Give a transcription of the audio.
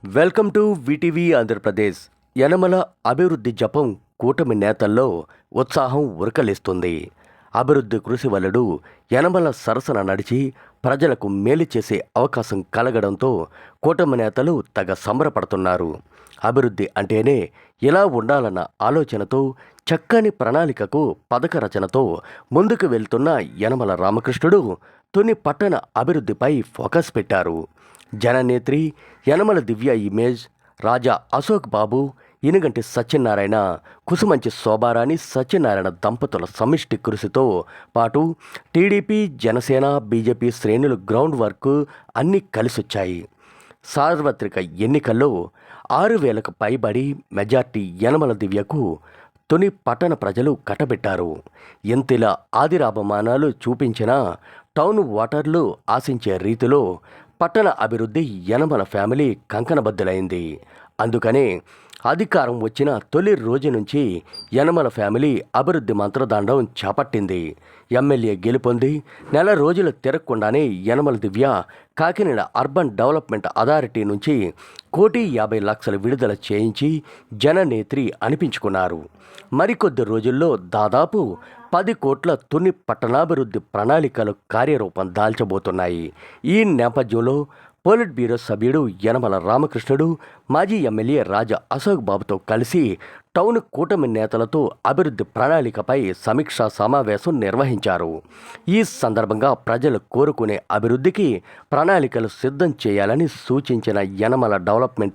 Welcome to VTV Andhra Pradesh. Yanamala అభివృద్ధి జపం కూటమి నేతల్లో ఉత్సాహం ఉరకలేస్తుంది. అభివృద్ధి కృషి వలడు యనమల సరసన నడిచి ప్రజలకు మేలు చేసే అవకాశం కలగడంతో కూటమి నేతలు తెగ సంబరపడుతున్నారు. అభివృద్ధి అంటేనే ఇలా ఉండాలన్న ఆలోచనతో చక్కని ప్రణాళికకు పథక రచనతో ముందుకు వెళ్తున్న యనమల రామకృష్ణుడు తుని పట్టణ అభివృద్ధిపై ఫోకస్ పెట్టారు. జననేత్రి యనమల దివ్య ఇమేజ్, రాజా అశోక్ బాబు, ఇనుగంటి సత్యనారాయణ, కుసుమంచి శోభారాణి సత్యనారాయణ దంపతుల సమిష్టి కృషితో పాటు టీడీపీ, జనసేన, బీజేపీ శ్రేణులు గ్రౌండ్ వర్క్ అన్నీ కలిసొచ్చాయి. సార్వత్రిక ఎన్నికల్లో 6,000కు పైబడి మెజార్టీ యనమల దివ్యకు తుని పట్టణ ప్రజలు కట్టబెట్టారు. ఎంతిలా ఆదిరాభమానాలు చూపించినా టౌన్ ఓటర్లు ఆశించే రీతిలో పట్టణ అభివృద్ధి యనమల ఫ్యామిలీ కంకణబద్దులైంది. అందుకనే అధికారం వచ్చిన తొలి రోజు నుంచి యనమల ఫ్యామిలీ అభివృద్ధి మంత్రదండం చేపట్టింది. ఎమ్మెల్యే గెలుపొంది నెల రోజులు తిరగకుండానే యనమల దివ్య కాకినాడ అర్బన్ డెవలప్మెంట్ అథారిటీ నుంచి 1,50,00,000 విడుదల చేయించి జననేత్రి అనిపించుకున్నారు. మరికొద్ది రోజుల్లో దాదాపు 10 కోట్ల తుని పట్టణాభివృద్ధి ప్రణాళికలు కార్యరూపం దాల్చబోతున్నాయి. ఈ నేపథ్యంలో పోలిట్ బ్యూరో సభ్యుడు యనమల రామకృష్ణుడు మాజీ ఎమ్మెల్యే రాజా అశోక్ బాబుతో కలిసి టౌన్ కూటమి నేతలతో అభివృద్ధి ప్రణాళికపై సమీక్షా సమావేశం నిర్వహించారు. ఈ సందర్భంగా ప్రజలు కోరుకునే అభివృద్ధికి ప్రణాళికలు సిద్ధం చేయాలని సూచించిన యనమల డెవలప్మెంట్